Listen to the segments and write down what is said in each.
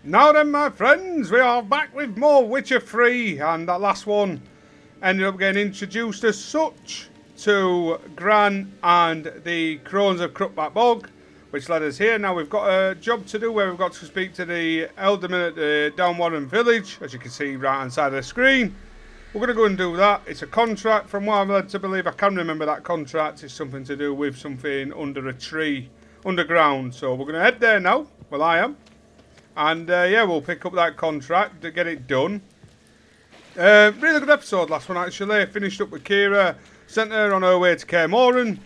Now then, my friends, we are back with more Witcher 3, and that last one ended up getting introduced as such to Gran and the Crones of Crookback Bog, which led us here. Now we've got a job to do where we've got to speak to the ealdorman at the Downwarren village, as you can see right hand side of the screen. We're going to go and do that. It's a contract, from what I'm led to believe. I can remember that contract is something to do with something under a tree, underground. So we're going to head there now. Well, I am. And yeah, we'll pick up that contract to get it done. Really good episode, last one actually. Finished up with Ciri, sent her on her way to Caermoran.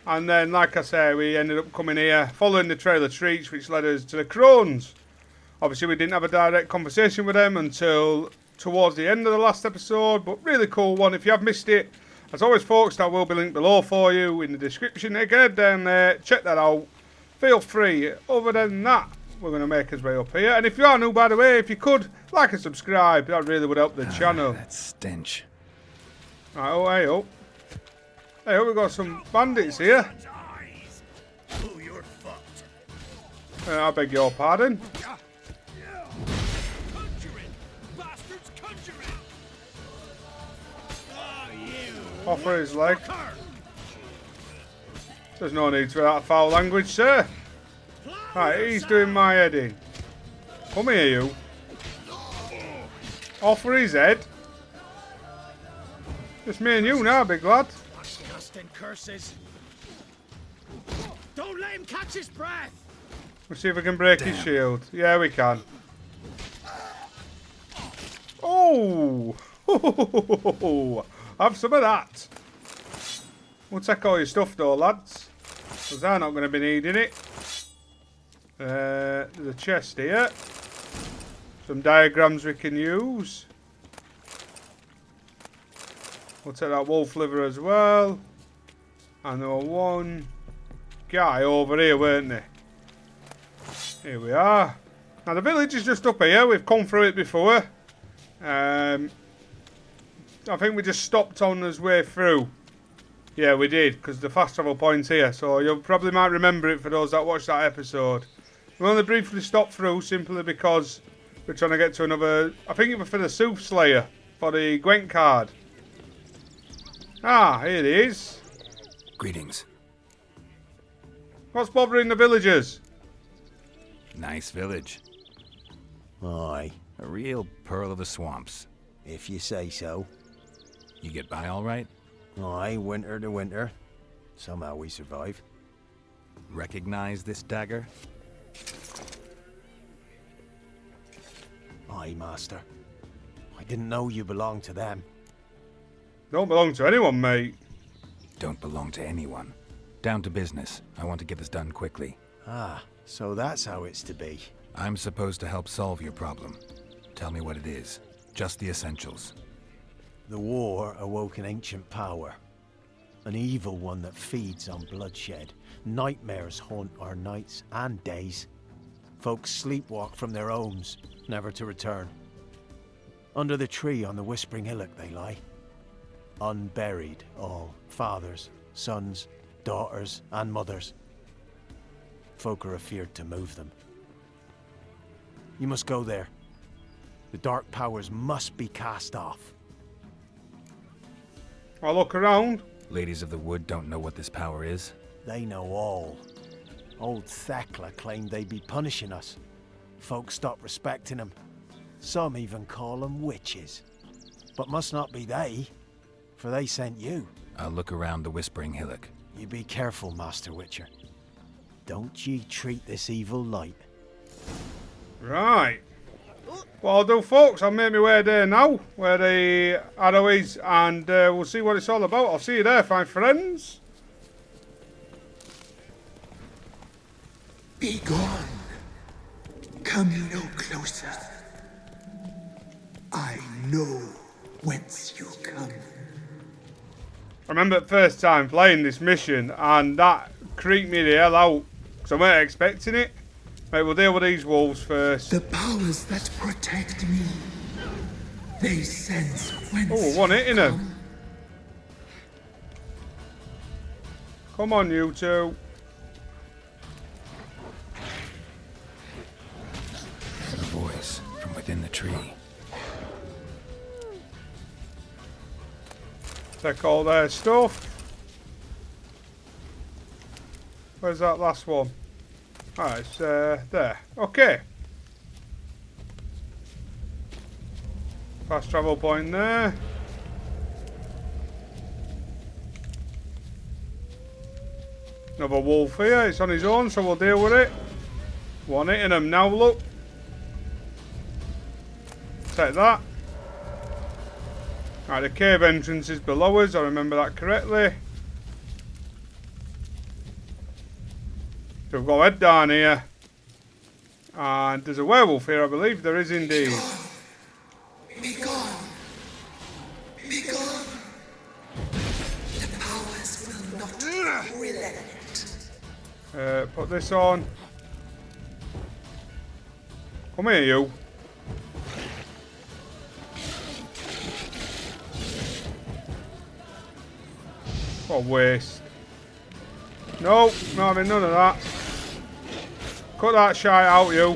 And then, like I say, we ended up coming here, following the Trail of Treats, which led us to the Crones. Obviously, we didn't have a direct conversation with them until towards the end of the last episode, but really cool one. If you have missed it, as always, folks, that will be linked below for you in the description. Get head down there, check that out. Feel free. Other than that, we're going to make our way up here. And if you are new, by the way, if you could, like and subscribe, that really would help the channel. That stench. Right, oh, hey, oh. Hey, oh, we've got some bandits here. I beg your pardon. Offer his leg. There's no need for that foul language, sir. Right, he's doing my head in. Come here, you. Offer his head. Just me and you now, big lad. Disgusting curses. Don't let him catch his breath. We'll see if we can break his shield. Yeah, we can. Oh! Have some of that. We'll take all your stuff though, lads. Because they're not going to be needing it. There's a chest here. Some diagrams we can use. We'll take that wolf liver as well. And there was one guy over here, weren't there? Here we are. Now the village is just up here. We've come through it before. I think we just stopped on his way through. Yeah, we did, because the fast travel point's here. So you probably might remember it for those that watched that episode. We only briefly stopped through simply because we're trying to get to another... I think it was for the Soothsayer, for the Gwent card. Ah, here it is. Greetings. What's bothering the villagers? Nice village. Aye, A real pearl of the swamps. if you say so. You get by all right? Aye, winter to winter. Somehow we survive. Recognize this dagger? Aye, master. I didn't know you belonged to them. Don't belong to anyone, mate. Don't belong to anyone. Down to business. I want to get this done quickly. Ah, so that's how it's to be. I'm supposed to help solve your problem. Tell me what it is. Just the essentials. The war awoke an ancient power. An evil one that feeds on bloodshed. Nightmares haunt our nights and days. Folks sleepwalk from their homes, never to return. Under the tree on the Whispering Hillock they lie. Unburied all, fathers, sons, daughters, and mothers. Folk are afeared to move them. You must go there. The dark powers must be cast off. I'll look around. Ladies of the Wood don't know what this power is. They know all. Old Thekla claimed they'd be punishing us. Folks stopped respecting them. Some even call them witches. But must not be they, for they sent you. I'll look around the Whispering Hillock. You be careful, Master Witcher. Don't ye treat this evil light. Right. What I'll do, folks, I'll make my way there now, where the arrow is, and we'll see what it's all about. I'll see you there, fine friends. Be gone. Come no closer. I know whence you come. I remember the first time playing this mission, and that creeped me the hell out, because I weren't expecting it. Right, we'll deal with these wolves first. The powers that protect me, they sense whence Oh, one hitting you him. come. Come on, you two. Avoid tree. Take all their stuff. Where's that last one? Ah, it's there. Okay. Fast travel point there. Another wolf here. It's on his own, so we'll deal with it. One hitting him now, look. Take that. Right, the cave entrance is below us. I remember that correctly. So we've got a head down here. And there's a werewolf here, I believe. There is indeed. Be gone. Be gone. The powers will not relent. Put this on. Come here, you. What a waste. No, not having none of that. Cut that shite out, you.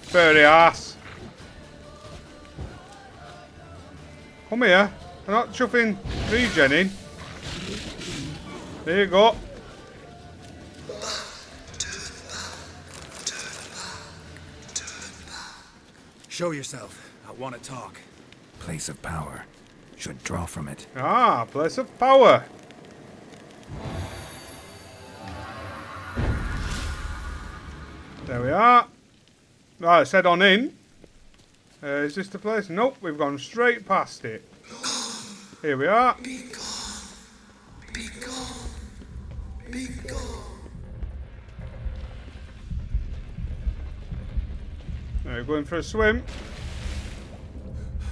Furry ass. Come here. I'm not chuffing regen in. There you go. Show yourself. I want to talk. Place of power. Should draw from it. Ah, place of power. There we are. Right, let's head on in. Is this the place? Nope, we've gone straight past it. Here we are. Be gone. Be gone. Be gone. We're going for a swim.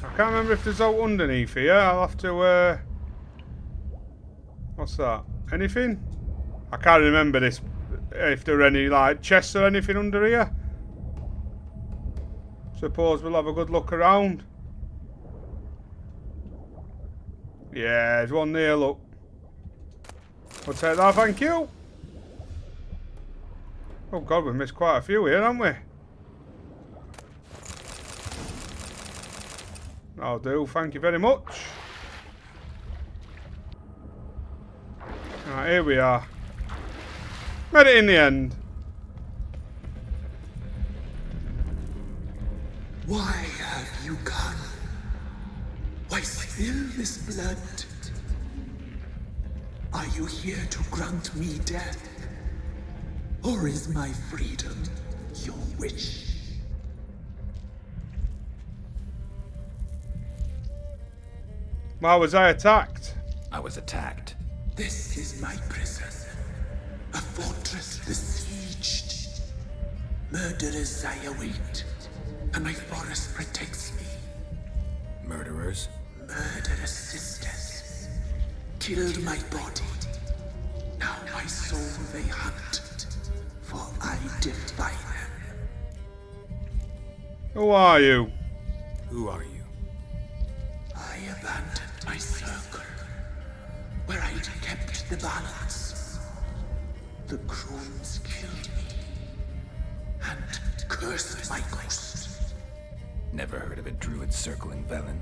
I can't remember if there's out underneath here. I'll have to... What's that? Anything? I can't remember this. If there are any like chests or anything under here. Suppose we'll have a good look around. Yeah, there's one there, look. We'll take that, thank you. Oh god, we've missed quite a few here, haven't we? That'll do, thank you very much. Right, here we are. Made it in the end. Why have you come? Why spill this blood? Are you here to grant me death? Or is my freedom your wish? Why was I attacked? I was attacked. This is my prison. A fortress besieged. Murderers I await, and my forest protects me. Murderers? Murderous sisters killed my body. Now my soul they hunt, for I defy them. Who are you? Who are you? I abandoned my circle, where I'd kept the balance. The Crones killed me, and cursed my ghost. Never heard of a druid circle in Velen.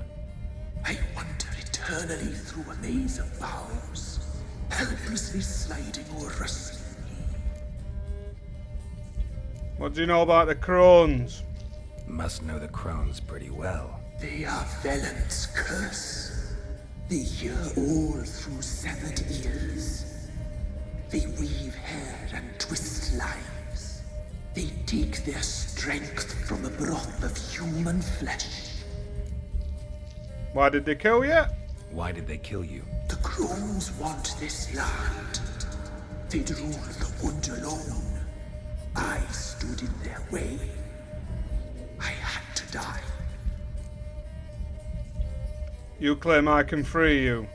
I wander eternally through a maze of vows, helplessly sliding or rustling me. What do you know about the Crones? Must know the Crones pretty well. They are Velen's curse. They hear all through severed ears. They weave hair and twist lives. They take their strength from a broth of human flesh. Why did they kill you? Why did they kill you? The Crones want this land. They'd rule the wood alone. I stood in their way. I had to die. You claim I can free you.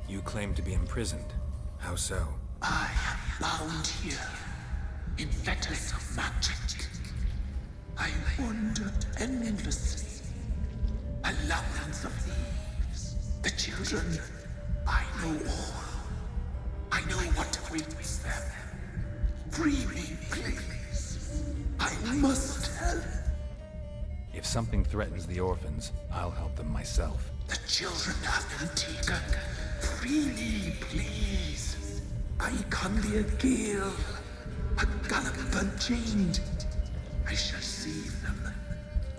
You claim to be imprisoned. How so? I am bound here, in fetters of magic. I wandered endlessly, a labyrinth of thieves. The children, I know all. I know what awaits them. Free me, please. I must help. If something threatens the orphans, I'll help them myself. The children have been taken. Freely, please. I can be a girl, a gallop unchained. I shall save them.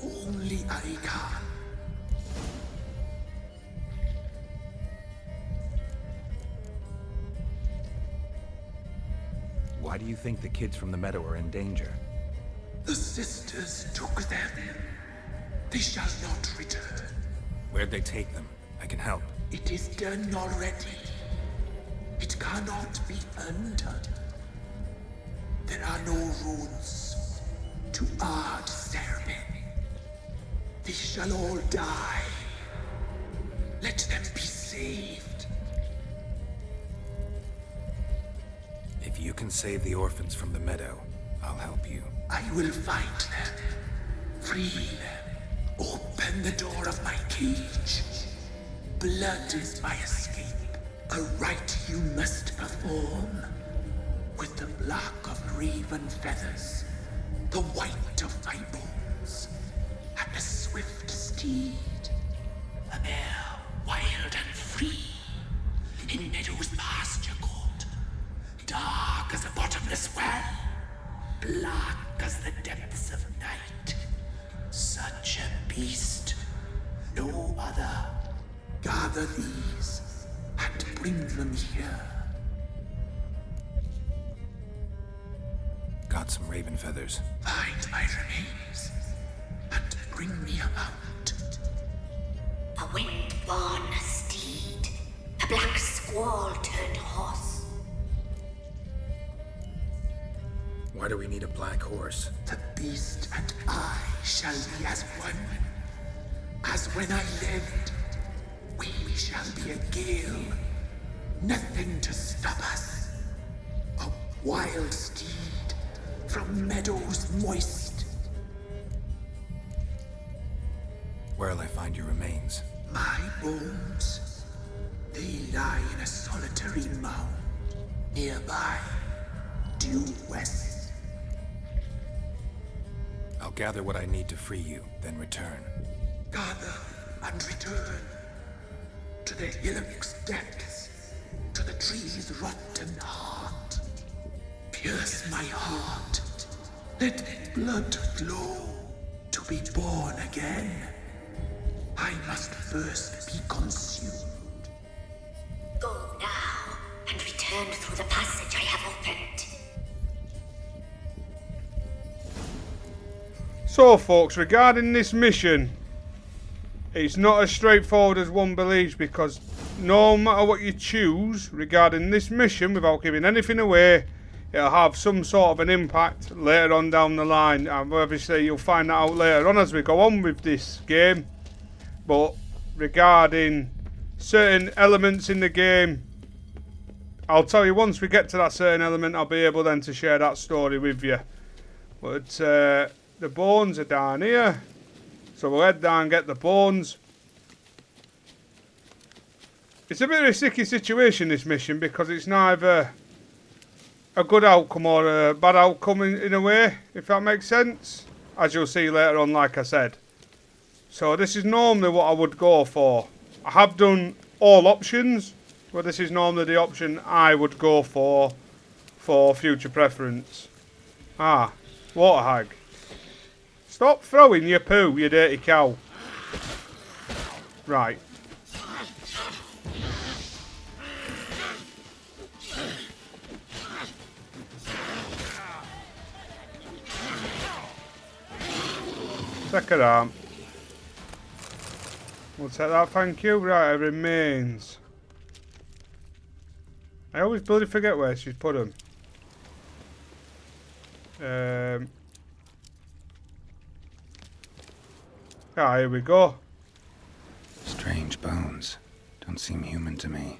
Only I can. Why do you think the kids from the meadow are in danger? The sisters took them. They shall not return. Where'd they take them? I can help. It is done already. It cannot be undone. There are no rules to our ceremony. They shall all die. Let them be saved. If you can save the orphans from the meadow, I'll help you. I will find them. Free them. Open the door of my cage. Blood is my escape. A rite you must perform. With the black of raven feathers, the white of my bones, and a swift steed. A mare wild and free, in meadows pasture court, dark as a bottomless well, black as the depths of night. Such a beast, no other. Gather these and bring them here. Got some raven feathers. Find my remains and bring me a mount. A wind-born steed, a black squall turned horse. Why do we need a black horse? The beast and I shall be as one. As when I lived, we shall be a gale. Nothing to stop us. A wild steed from meadows moist. Where'll I find your remains? My bones, they lie in a solitary mound nearby, due west. I'll gather what I need to free you, then return. Gather and return to the hillock's depths, to the tree's rotten heart. Pierce my heart, let blood flow to be born again. I must first be consumed. Go now, and return through the passage I have opened. So folks, regarding this mission, it's not as straightforward as one believes, because no matter what you choose regarding this mission, without giving anything away, it'll have some sort of an impact later on down the line. And obviously you'll find that out later on as we go on with this game. But regarding certain elements in the game, I'll tell you once we get to that certain element, I'll be able then to share that story with you. But the bones are down here, so we'll head down and get the bones. It's a bit of a sticky situation, this mission, because it's neither a good outcome or a bad outcome in a way, if that makes sense, as you'll see later on, like I said. So this is normally what I would go for. I have done all options, but this is normally the option I would go for future preference. Ah, water hag. Stop throwing your poo, you dirty cow. Right. Second arm. We'll take that, thank you. Right, it remains. I always bloody forget where she's put them. Ah, here we go. Strange bones. Don't seem human to me.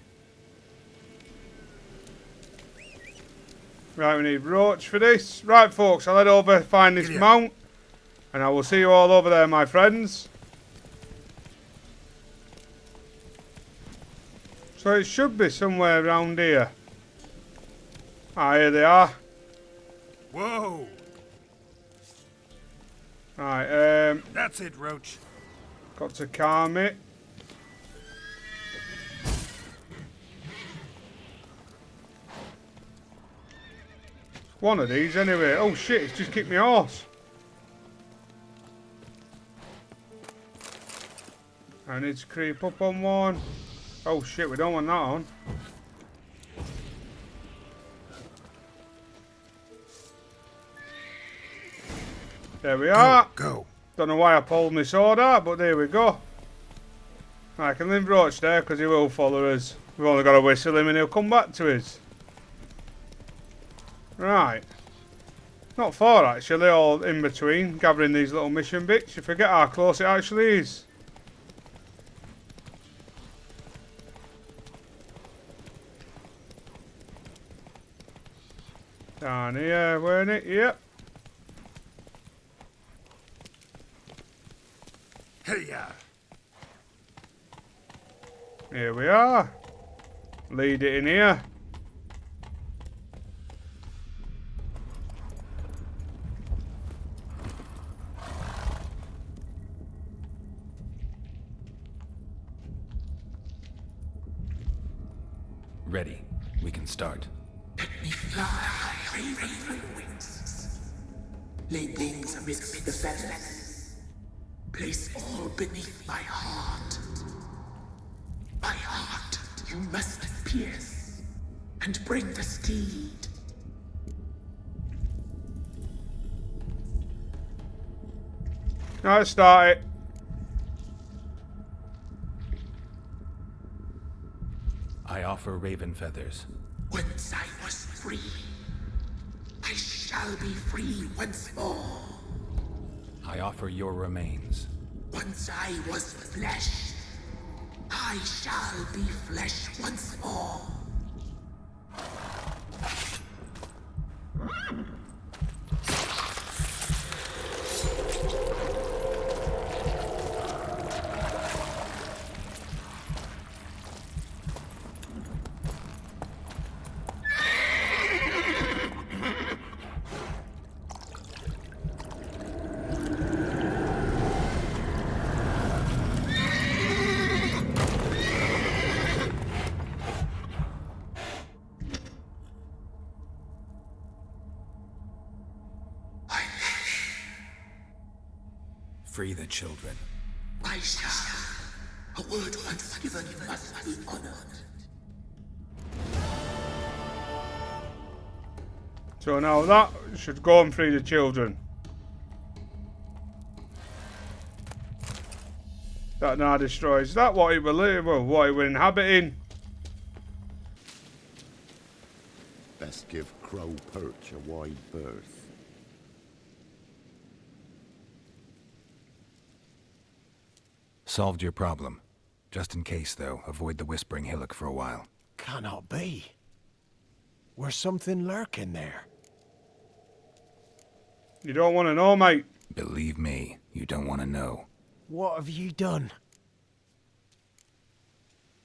Right, we need roach for this. Right, folks, I'll head over, find this mount, and I will see you all over there, my friends. So it should be somewhere around here. Ah, here they are. Whoa! Right, That's it, Roach. Got to calm it. One of these anyway. Oh shit, it's just kicked me horse. I need to creep up on one. Oh shit, we don't want that on. There we are. Go. Don't know why I pulled my sword out, but there we go. I can leave Roach there because he will follow us. We've only got to whistle him and he'll come back to us. Right. Not far actually, all in between, gathering these little mission bits. You forget how close it actually is. Down here, weren't it? Yep. Hey, ya. Here we are. Lead it in here. Ready. We can start. Let me fly, raven wings. Lay things amidst the feathers. Place all beneath my heart. My heart you must pierce, and bring the steed. Now let's start it. I offer raven feathers. Once I was free, I shall be free once more. I offer your remains. Once I was flesh, I shall be flesh once more. Free the children. I shall. A word once given must be honored. So now that should go and free the children. That now destroys that what it will live, well, what it will inhabiting. Best give Crow Perch a wide berth. Solved your problem. Just in case, though, avoid the Whispering Hillock for a while. Cannot be. Where's something lurking there? You don't want to know, mate. Believe me, you don't want to know. What have you done?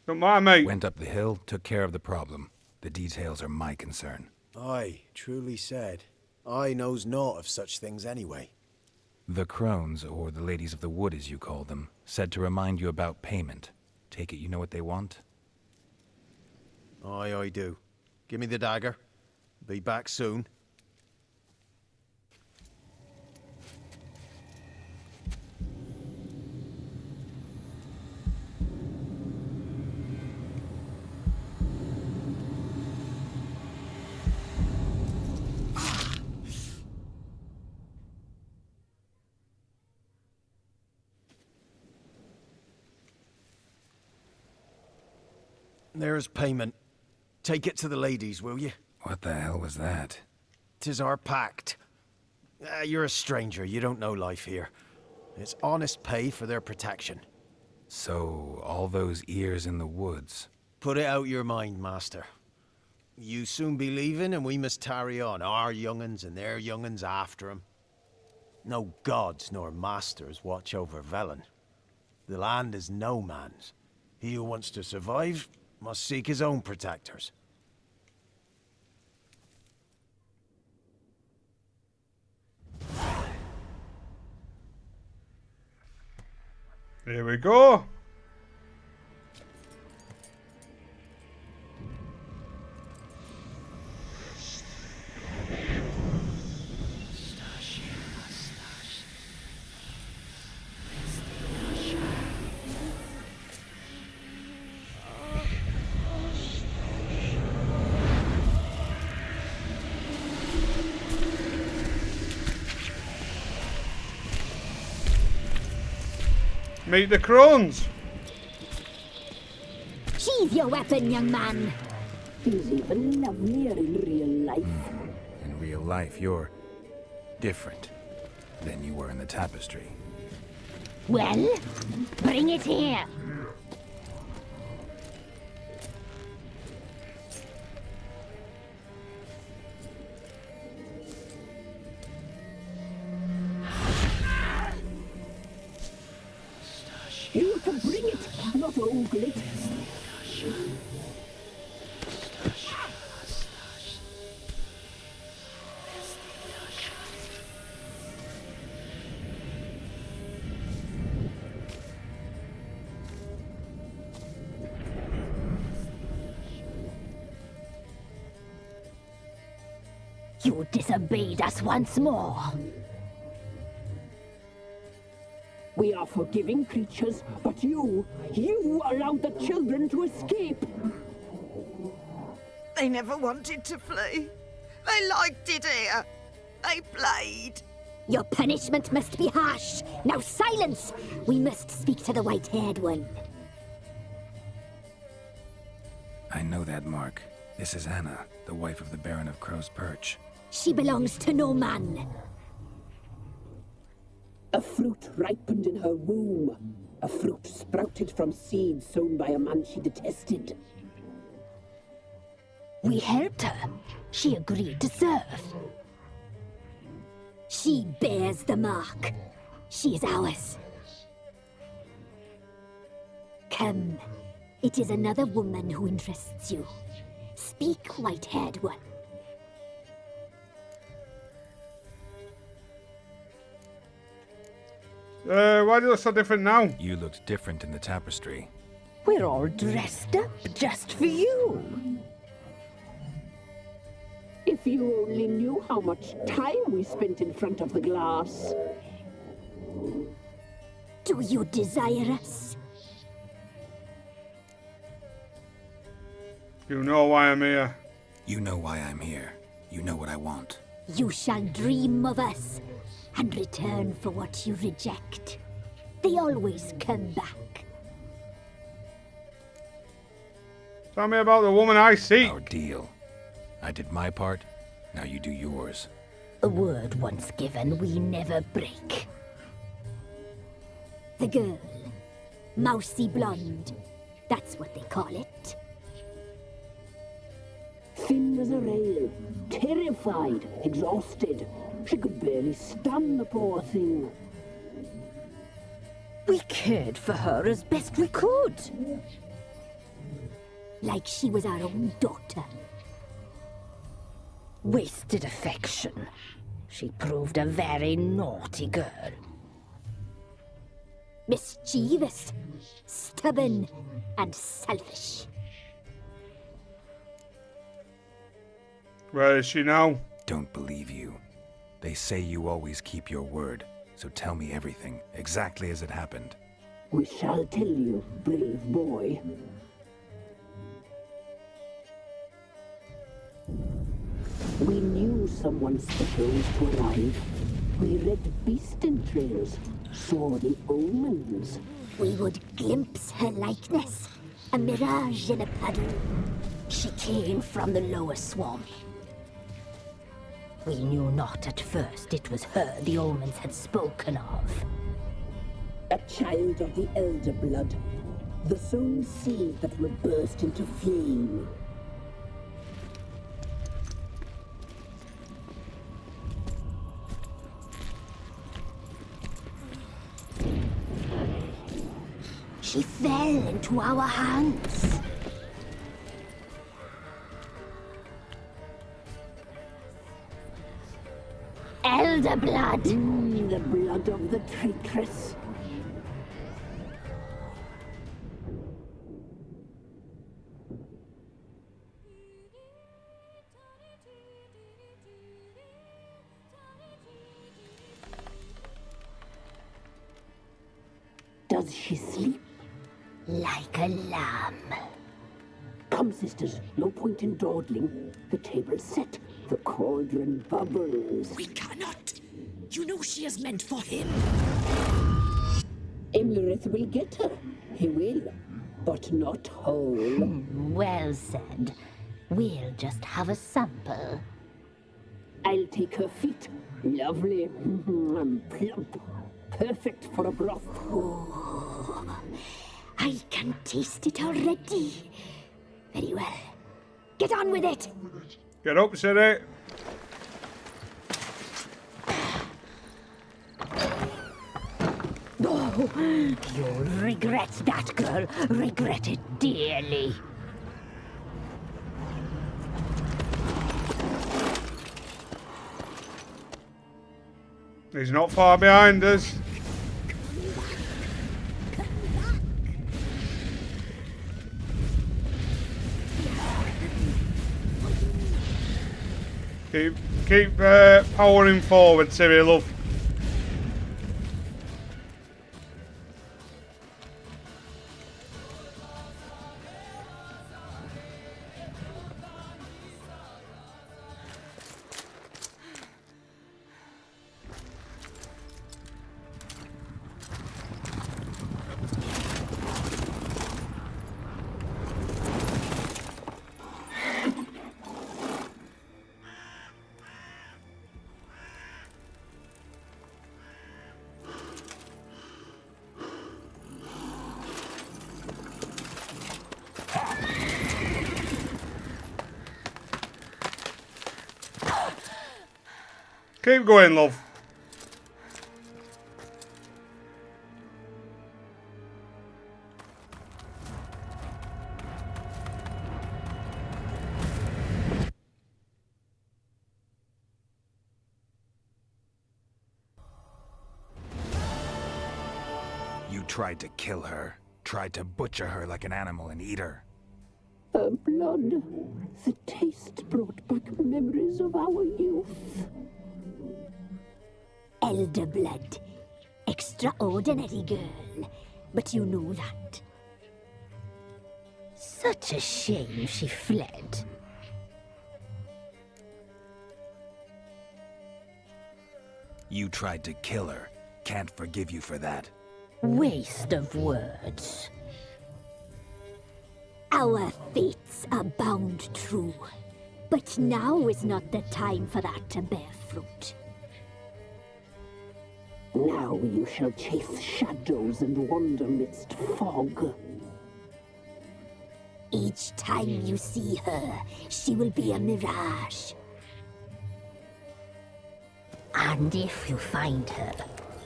Don't matter, mate. Went up the hill, took care of the problem. The details are my concern. Aye, truly said. I knows naught of such things anyway. The Crones, or the Ladies of the Wood as you call them, said to remind you about payment. Take it you know what they want? Aye, I do. Give me the dagger. Be back soon. There's payment. Take it to the ladies, will you? What the hell was that? 'Tis our pact. You're a stranger, you don't know life here. It's honest pay for their protection. So, all those ears in the woods. Put it out your mind, master. You soon be leaving and we must tarry on, our young'uns and their young'uns after 'em. No gods nor masters watch over Velen. The land is no man's. He who wants to survive must seek his own protectors. Here we go. Meet the Crones. Sheathe your weapon, young man. He's even lovelier in real life. In real life, you're different than you were in the tapestry. Well, bring it here. You can bring it, not ogle it. You disobeyed us once more. We are forgiving creatures, but you allowed the children to escape. They never wanted to flee. They liked it here. They played. Your punishment must be harsh. Now silence! We must speak to the white-haired one. I know that mark. This is Anna, the wife of the Baron of Crow's Perch. She belongs to no man. A fruit ripened in her womb. A fruit sprouted from seeds sown by a man she detested. We helped her. She agreed to serve. She bears the mark. She is ours. Come. It is another woman who interests you. Speak, white-haired one. Why do you look so different now? You looked different in the tapestry. We're all dressed up just for you. If you only knew how much time we spent in front of the glass. Do you desire us? You know why I'm here. You know why I'm here. You know what I want. You shall dream of us and return for what you reject. They always come back. Tell me about the woman I seek. Our deal. I did my part, now you do yours. A word once given, we never break. The girl. Mousy blonde. That's what they call it. Thin as a rail, terrified, exhausted. She could barely stand, the poor thing. We cared for her as best we could. Like she was our own daughter. Wasted affection. She proved a very naughty girl. Mischievous, stubborn, and selfish. Where is she now? Don't believe you. They say you always keep your word, so tell me everything, exactly as it happened. We shall tell you, brave boy. We knew someone special was to arrive. We read beast entrails, saw the omens. We would glimpse her likeness, a mirage in a puddle. She came from the lower swamp. We knew not at first it was her the omens had spoken of. A child of the elder blood, the sown seed that would burst into flame. She fell into our hands. Elder blood. The blood of the traitress. Does she sleep? Like a lamb. Come, sisters, no point in dawdling. The table's set, the cauldron bubbles. We cannot. You know she is meant for him. Imlerith will get her. He will, but not whole. Well said. We'll just have a sample. I'll take her feet. Lovely. Plump. Perfect for a broth. Oh, I can taste it already. Very well. Get on with it. Get up, Ciri. Oh, you'll regret that, girl. Regret it dearly. He's not far behind us. Keep powering forward, Ciri, love. Keep going, love. You tried to kill her. Tried to butcher her like an animal and eat her. Her blood. The taste brought back memories of our youth. Elder blood. Extraordinary girl. But you know that. Such a shame she fled. You tried to kill her. Can't forgive you for that. Waste of words. Our fates are bound true. But now is not the time for that to bear fruit. Now you shall chase shadows and wander midst fog. Each time you see her, she will be a mirage. And if you find her,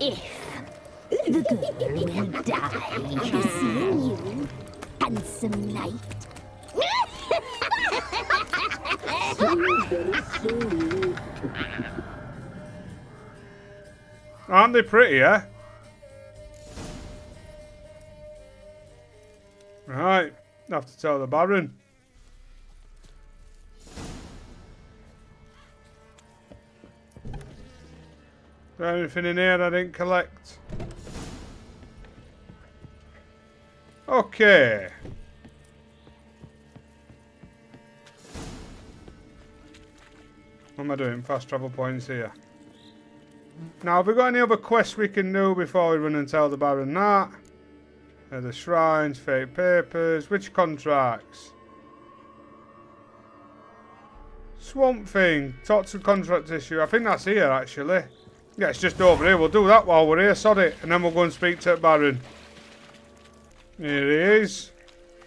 the girl will die. Be seeing you, handsome knight. Aren't they pretty, eh? Right, have to tell the Barron. Is there anything in here I didn't collect? Okay. What am I doing? Fast travel points here. Now, have we got any other quests we can do before we run and tell the Barron that? The shrines, fake papers, which contracts? Swamp Thing, toxic contract issue. I think that's here actually. Yeah, it's just over here. We'll do that while we're here, sod it. And then we'll go and speak to the Barron. Here he is.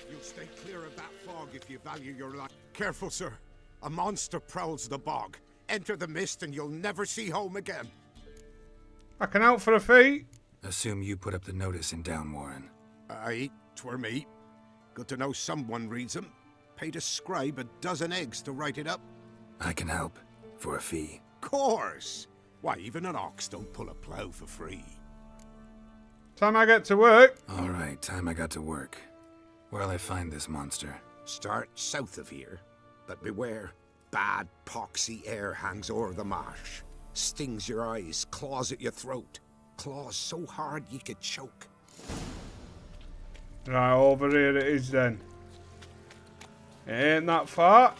You'll stay clear of that fog if you value your life. Careful, sir. A monster prowls the bog. Enter the mist and you'll never see home again. I can help for a fee. Assume you put up the notice in Downwarren. Aye, 'twere me. Good to know someone reads them. Paid a scribe a dozen eggs to write it up. I can help. For a fee. Course! Why, even an ox don't pull a plough for free. Time I get to work. Alright, time I got to work. Where'll I find this monster? Start south of here. But beware. Bad, poxy air hangs o'er the marsh. Stings your eyes, claws at your throat. Claws so hard ye could choke. Right, over here it is then. It ain't that far.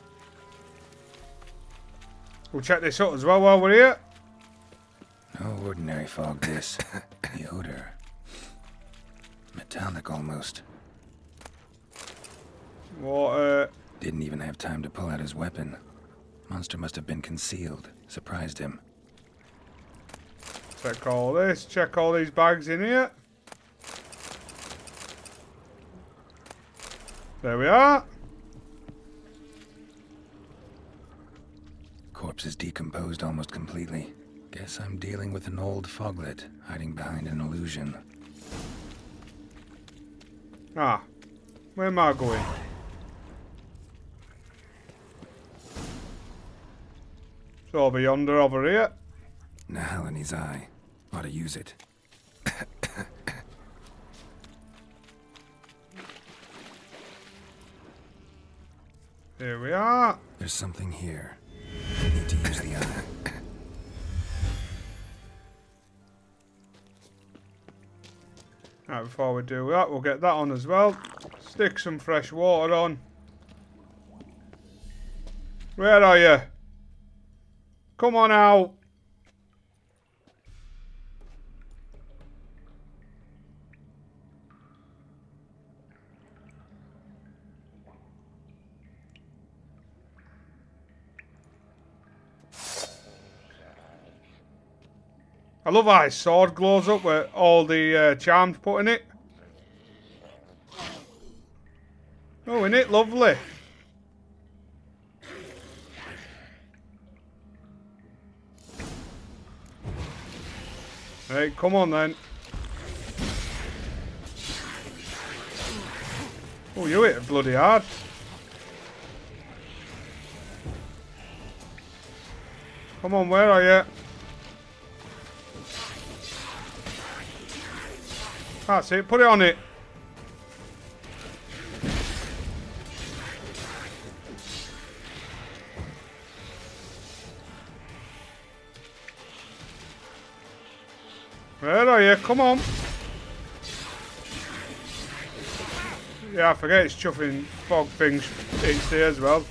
We'll check this out as well while we're here. No ordinary fog this. The odor. Metallic almost. Water. Didn't even have time to pull out his weapon. Monster must have been concealed. Surprised him. Check all this. Check all these bags in here. There we are. Corpse is decomposed almost completely. Guess I'm dealing with an old foglet, hiding behind an illusion. Ah. Where am I going? It's over yonder, over here. Nahal in his eye. Ought to use it. Here we are. There's something here. I need to use the eye. Right, before we do that, we'll get that on as well. Stick some fresh water on. Where are you? Come on out. I love how his sword glows up with all the charms put in it. Oh, isn't it lovely? Hey, come on then. Oh, you hit it bloody hard. Come on, where are you? That's it, put it on it. Where are you? Come on. Yeah, I forget it's chuffing fog things each day as well.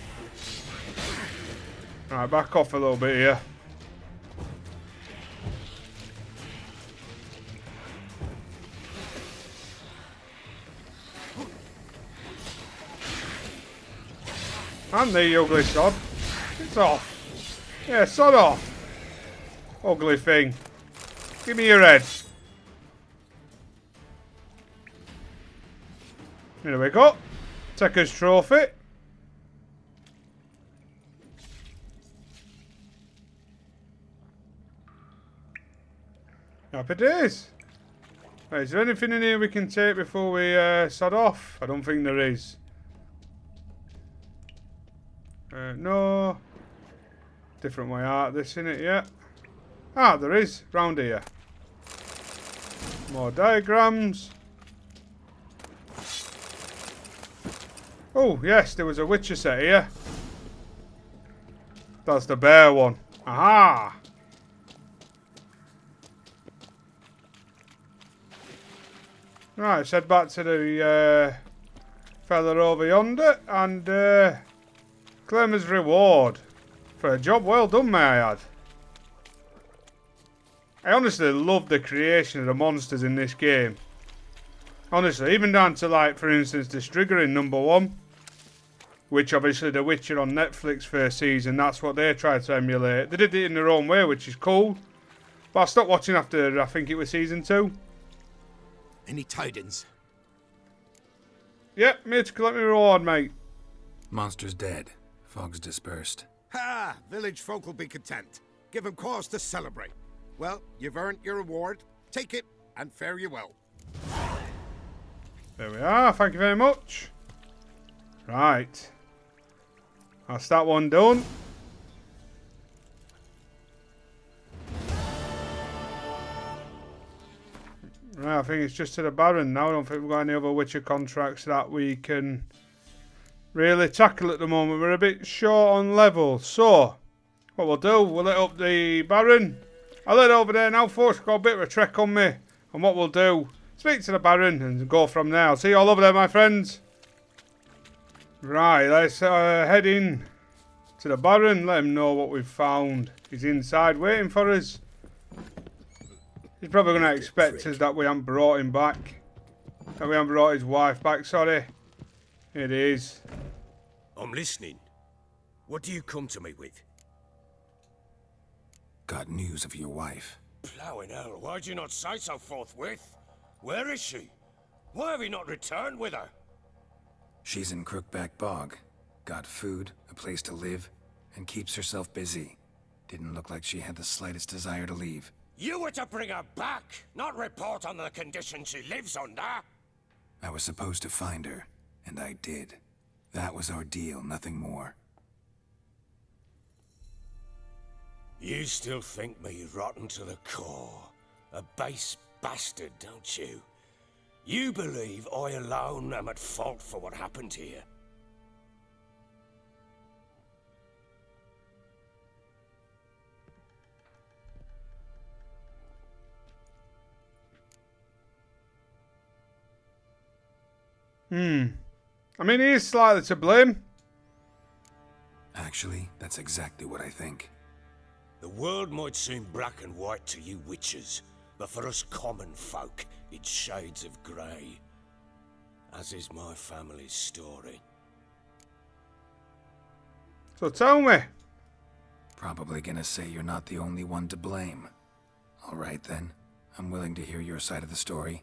Right, back off a little bit here. And the ugly sod. It's off. Yeah, sod off. Ugly thing. Give me your head. Here we go. Taker's trophy. Happy days. Right, is there anything in here we can take before we sod off? I don't think there is. No. Different way out this, innit? Yeah. Ah, there is. Round here. More diagrams. Oh, yes, there was a Witcher set here. That's the bear one. Aha! Right, let's head back to the fella over yonder and claim his reward for a job well done, may I add. I honestly love the creation of the monsters in this game. Honestly, even down to, like, for instance, the Strigger in #1. Which, obviously, The Witcher on Netflix first season, that's what they tried to emulate. They did it in their own way, which is cool. But I stopped watching after, I think it was season 2. Any tidings? Yep, me to collect my reward, mate. Monster's dead. Fog's dispersed. Ha! Village folk will be content. Give 'em cause to celebrate. Well, you've earned your reward. Take it, and fare you well. There we are, thank you very much. Right. That's that one done. Right, I think it's just to the Barron now. I don't think we've got any other Witcher contracts that we can really tackle at the moment. We're a bit short on level. So, what we'll do, we'll let up the Barron. I'll head over there now, folks. Got a bit of a trek on me. And what we'll do, speak to the Baron and go from there. I'll see you all over there, my friends. Right, let's head in to the Baron. Let him know what we've found. He's inside waiting for us. He's probably going to expect us that we haven't brought him back. That we haven't brought his wife back, sorry. It is. I'm listening. What do you come to me with? Got news of your wife. Plowing hell, why'd you not say so forthwith? Where is she? Why have you not returned with her? She's in Crookback Bog. Got food, a place to live, and keeps herself busy. Didn't look like she had the slightest desire to leave. You were to bring her back, not report on the conditions she lives under. I was supposed to find her, and I did. That was our deal, nothing more. You still think me rotten to the core. A base bastard, don't you? You believe I alone am at fault for what happened here. I mean, he is slightly to blame. Actually, that's exactly what I think. The world might seem black and white to you witches, but for us common folk, it's shades of grey. As is my family's story. So tell me. Probably gonna say you're not the only one to blame. Alright then, I'm willing to hear your side of the story.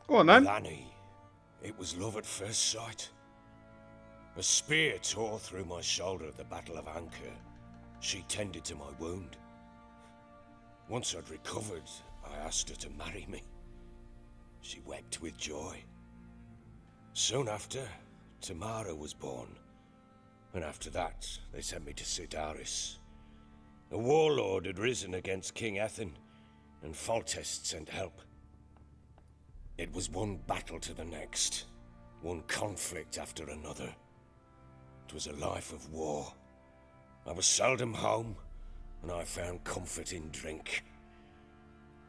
Go on then. Lanny, it was love at first sight. A spear tore through my shoulder at the Battle of Anchor. She tended to my wound. Once I'd recovered, I asked her to marry me. She wept with joy. Soon after, Tamara was born. And after that, they sent me to Sidaris. A warlord had risen against King Ethan, and Foltest sent help. It was one battle to the next, one conflict after another. It was a life of war. I was seldom home, and I found comfort in drink.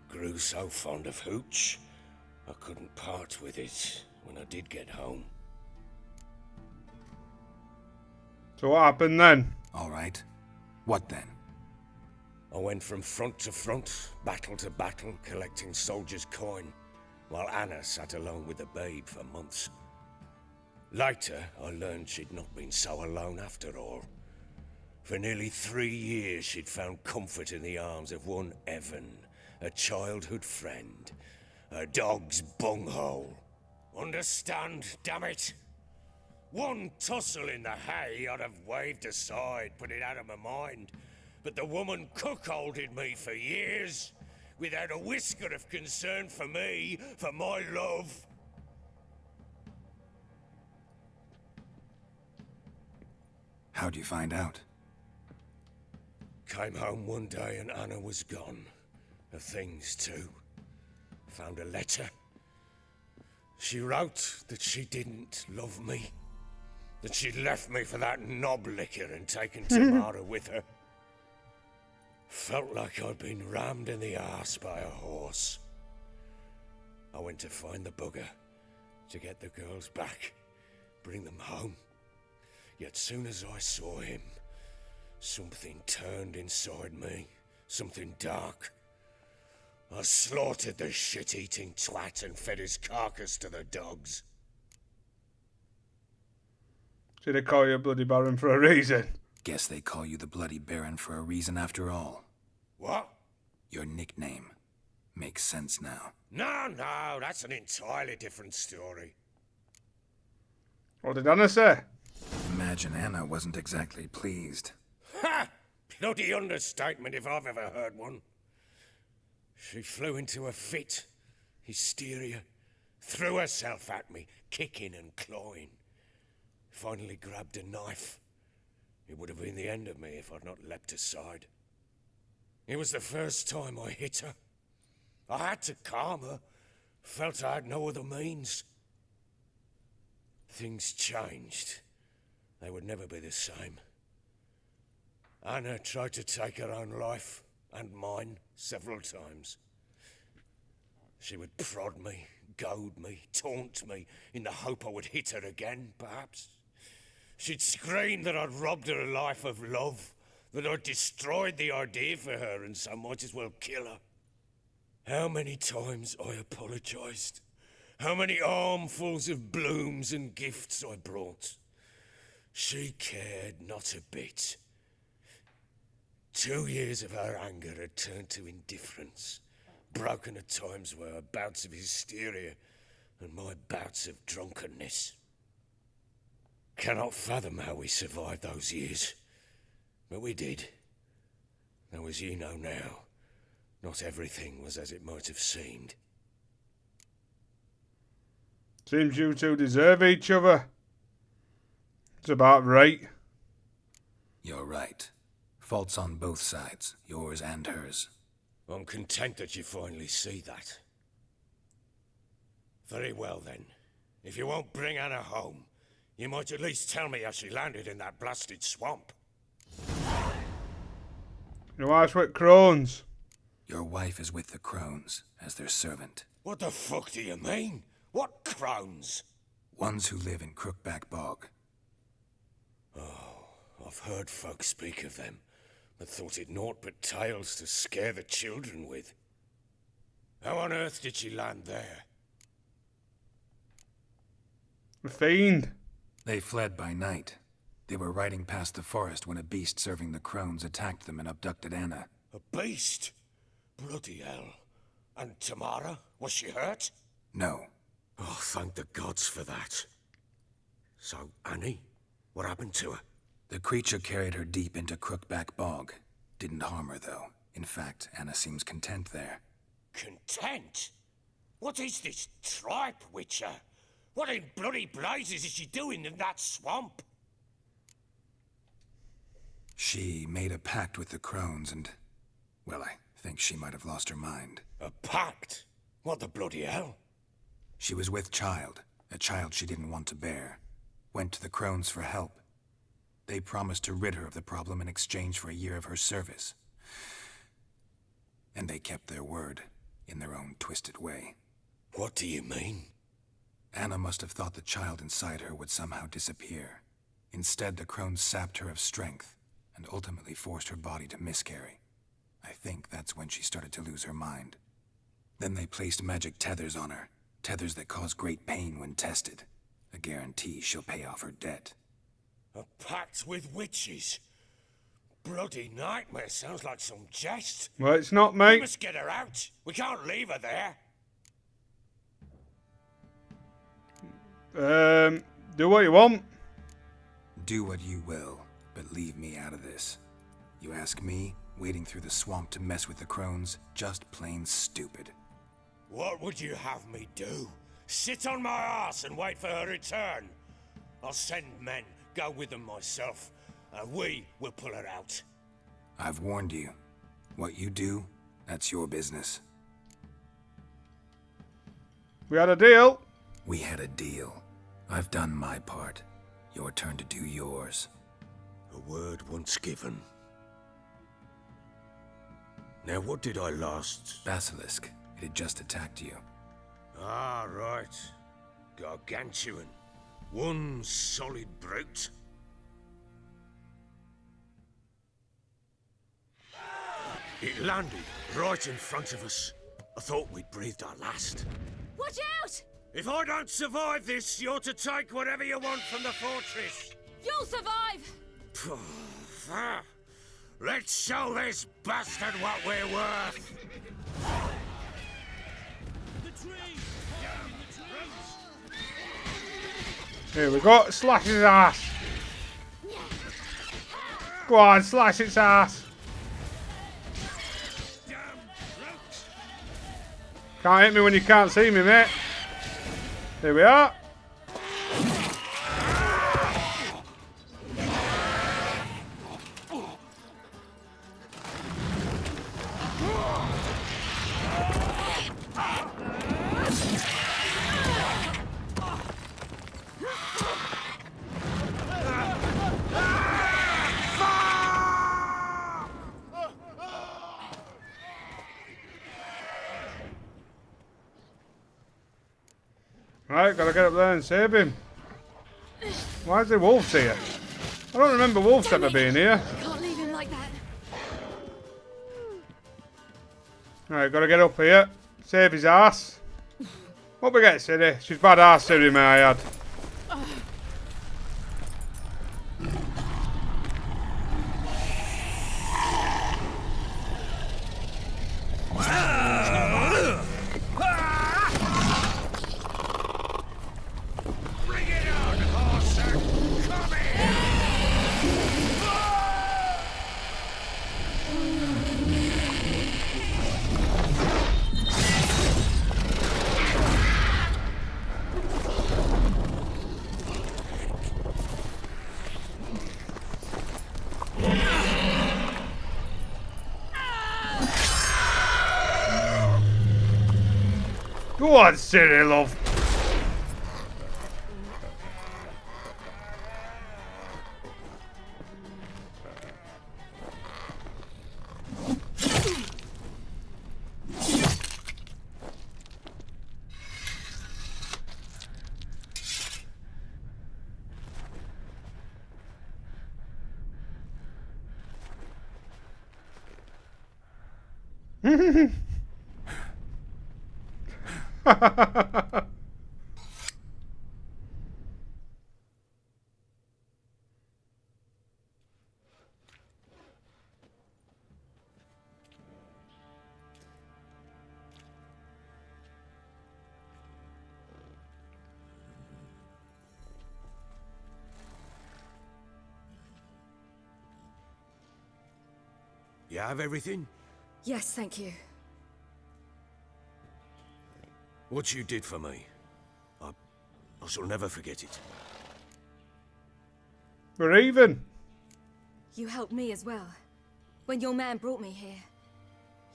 Grew so fond of hooch, I couldn't part with it when I did get home. So what happened then? Alright. What then? I went from front to front, battle to battle, collecting soldiers' coin, while Anna sat alone with the babe for months. Later, I learned she'd not been so alone after all. For nearly 3 years, she'd found comfort in the arms of one Evan, a childhood friend, a dog's bunghole. Understand, damn it? One tussle in the hay I'd have waved aside, put it out of my mind. But the woman cuckolded me for years, without a whisker of concern for me, for my love. How'd you find out? Came home one day and Anna was gone. Her things too. Found a letter. She wrote that she didn't love me. That she'd left me for that knob licker and taken Tamara with her. Felt like I'd been rammed in the arse by a horse. I went to find the bugger, to get the girls back, bring them home. Yet soon as I saw him, something turned inside me, something dark. I slaughtered the shit-eating twat and fed his carcass to the dogs. Should they call you a bloody Baron for a reason? Guess they call you the Bloody Baron for a reason after all. What? Your nickname. Makes sense now. No, that's an entirely different story. What did Anna say? Imagine Anna wasn't exactly pleased. Ha! Bloody understatement if I've ever heard one. She flew into a fit, hysteria, threw herself at me, kicking and clawing. Finally grabbed a knife. It would have been the end of me if I'd not leapt aside. It was the first time I hit her. I had to calm her. Felt I had no other means. Things changed they would never be the same. Anna tried to take her own life, and mine, several times. She would prod me, goad me, taunt me, in the hope I would hit her again, perhaps. She'd scream that I'd robbed her a life of love, that I'd destroyed the idea for her, and so might as well kill her. How many times I apologized. How many armfuls of blooms and gifts I brought. She cared not a bit. 2 years of her anger had turned to indifference, broken at times by her bouts of hysteria and my bouts of drunkenness. Cannot fathom how we survived those years, but we did. Though as you know now, not everything was as it might have seemed. Seems you two deserve each other. It's about right. You're right. Faults on both sides, yours and hers. I'm content that you finally see that. Very well then. If you won't bring Anna home, you might at least tell me how she landed in that blasted swamp. Your wife's with Crones. Your wife is with the Crones, as their servant. What the fuck do you mean? What Crones? Ones who live in Crookback Bog. Oh, I've heard folk speak of them, but thought it naught but tales to scare the children with. How on earth did she land there? The Fiend. They fled by night. They were riding past the forest when a beast serving the Crones attacked them and abducted Anna. A beast? Bloody hell. And Tamara? Was she hurt? No. Oh, thank the gods for that. So, Annie? What happened to her? The creature carried her deep into Crookback Bog. Didn't harm her, though. In fact, Anna seems content there. Content? What is this tripe, Witcher? What in bloody blazes is she doing in that swamp? She made a pact with the Crones and... well, I think she might have lost her mind. A pact? What the bloody hell? She was with child, a child she didn't want to bear. Went to the Crones for help. They promised to rid her of the problem in exchange for a year of her service. And they kept their word, in their own twisted way. What do you mean? Anna must have thought the child inside her would somehow disappear. Instead, the Crones sapped her of strength, and ultimately forced her body to miscarry. I think that's when she started to lose her mind. Then they placed magic tethers on her, tethers that cause great pain when tested. A guarantee she'll pay off her debt. A pact with witches? Bloody nightmare, sounds like some jest. Well, it's not, We mate. must get her out. We can't leave her there. Do what you want. Do what you will, but leave me out of this. You ask me, wading through the swamp to mess with the Crones, just plain stupid. What would you have me do? Sit on my ass and wait for her return? I'll send men, go with them myself, and we will pull her out. I've warned you. What you do, that's your business. We had a deal. We had a deal. I've done my part. Your turn to do yours. A word once given. Now what did I last... Basilisk. It had just attacked you. Ah, right. Gargantuan. One solid brute. It landed right in front of us. I thought we'd breathed our last. Watch out! If I don't survive this, you're to take whatever you want from the fortress. You'll survive! Let's show this bastard what we're worth. Here we go. Slash his ass. Go on, slash its ass. Can't hit me when you can't see me, mate. Here we are. Right, gotta get up there and save him. Why is there wolves here? I don't remember wolves ever being here. Can't leave him like that. Right, gotta get up here. Save his ass. What we get, Ciri? She's bad ass, Ciri, may I add. Go on, Ciri, love. You have everything? Yes, thank you. What you did for me, I shall never forget it. We're even. You helped me as well. When your man brought me here.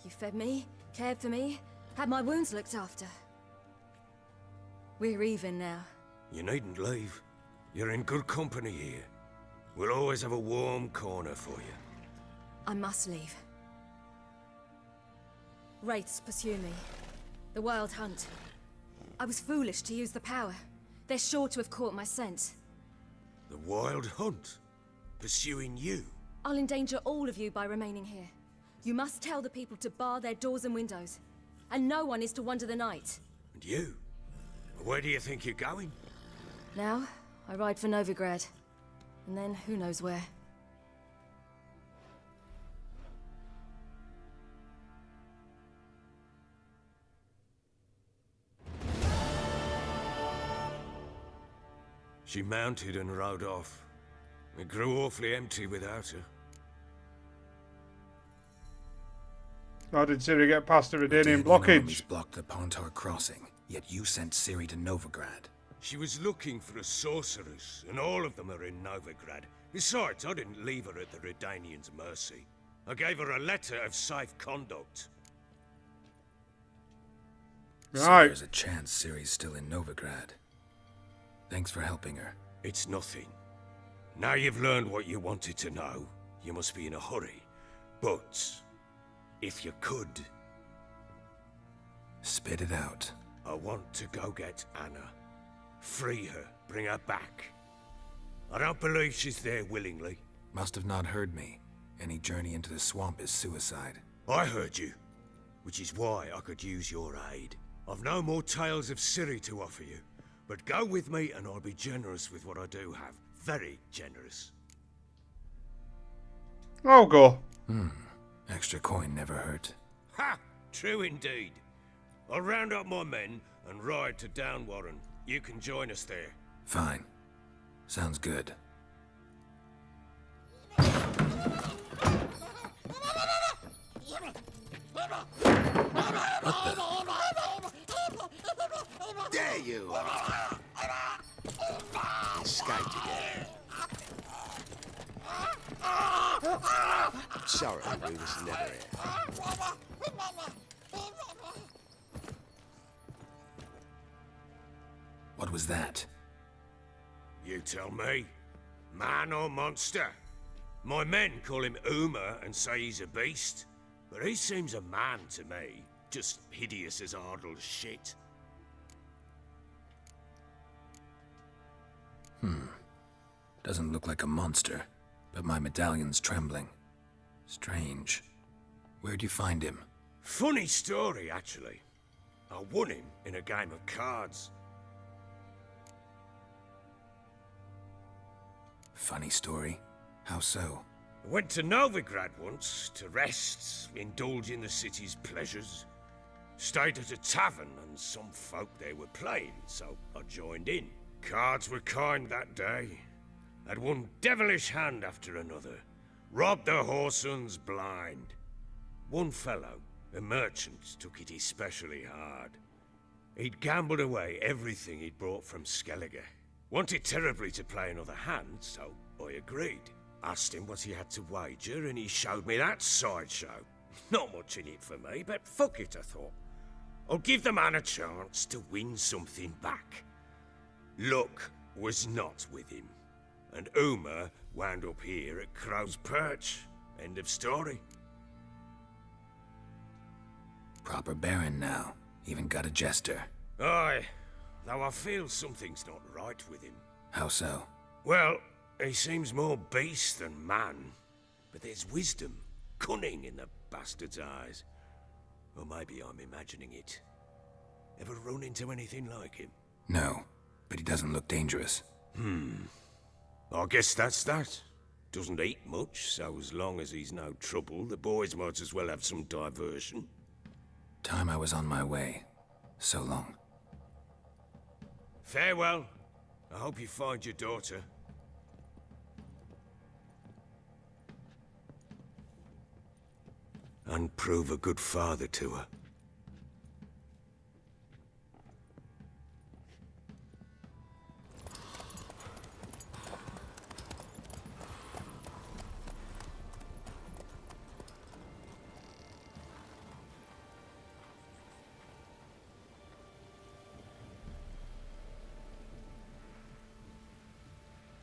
You fed me, cared for me, had my wounds looked after. We're even now. You needn't leave. You're in good company here. We'll always have a warm corner for you. I must leave. Wraiths pursue me. The wild hunt. I was foolish to use the power. They're sure to have caught my scent. The wild hunt? Pursuing you? I'll endanger all of you by remaining here. You must tell the people to bar their doors and windows. And no one is to wander the night. And you? Where do you think you're going? Now, I ride for Novigrad. And then who knows where. She mounted and rode off. It grew awfully empty without her. How did Ciri get past the Redanian The blockage? armies blocked the Pontar crossing, yet you sent Ciri to Novigrad. She was looking for a sorceress, and all of them are in Novigrad. Besides, I didn't leave her at the Redanians' mercy. I gave her a letter of safe conduct. So Right. there's a chance Ciri's still in Novigrad. Thanks for helping her. It's nothing. Now you've learned what you wanted to know, you must be in a hurry. But, if you could... Spit it out. I want to go get Anna. Free her, bring her back. I don't believe she's there willingly. Must have not heard me. Any journey into the swamp is suicide. I heard you, which is why I could use your aid. I've no more tales of Ciri to offer you, but go with me and I'll be generous with what I do have. Very generous. I'll go. Extra coin never hurt. Ha! True indeed. I'll round up my men and ride to Downwarren. You can join us there. Fine. Sounds good. There you are. Escaped again. Sorry, we was never here. What was that? You tell me. Man or monster? My men call him Uma and say he's a beast, but he seems a man to me. Just hideous as Ardle's shit. Doesn't look like a monster, but my medallion's trembling. Strange. Where'd you find him? Funny story, actually. I won him in a game of cards. Funny story? How so? I went to Novigrad once to rest, indulge in the city's pleasures. Stayed at a tavern and some folk there were playing, so I joined in. Cards were kind that day. Had one devilish hand after another. Robbed the whoresun's blind. One fellow, a merchant, took it especially hard. He'd gambled away everything he'd brought from Skellige. Wanted terribly to play another hand, so I agreed. Asked him what he had to wager, and he showed me that sideshow. Not much in it for me, but fuck it, I thought. I'll give the man a chance to win something back. Luck was not with him, and Uma wound up here at Crow's Perch. End of story. Proper Barron now. Even got a jester. Aye, though I feel something's not right with him. How so? Well, he seems more beast than man, but there's wisdom, cunning in the bastard's eyes. Or maybe I'm imagining it. Ever run into anything like him? No, but he doesn't look dangerous. I guess that's that. Doesn't eat much, so as long as he's no trouble, the boys might as well have some diversion. Time I was on my way. So long. Farewell. I hope you find your daughter. And prove a good father to her.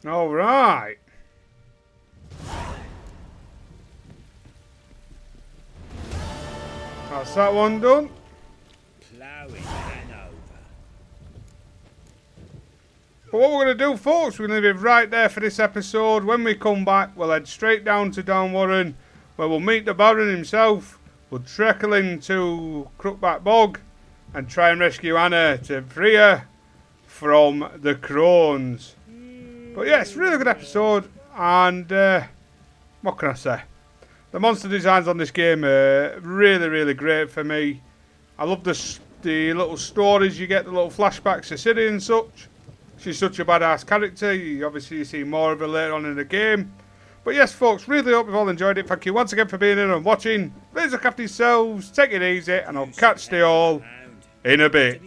All right. That's that one done. Plowing Hanover. But what we're going to do, folks, we're going to leave it right there for this episode. When we come back, we'll head straight down to Downwarren, where we'll meet the Barron himself. We'll trickle into Crookback Bog and try and rescue Anna to free her from the Crones. But yeah, it's a really good episode, and what can I say? The monster designs on this game are really, really great for me. I love the little stories you get, the little flashbacks to Ciri and such. She's such a badass character. You see more of her later on in the game. But yes, folks, really hope you've all enjoyed it. Thank you once again for being here and watching. Please look after yourselves, take it easy, and I'll catch you all in a bit.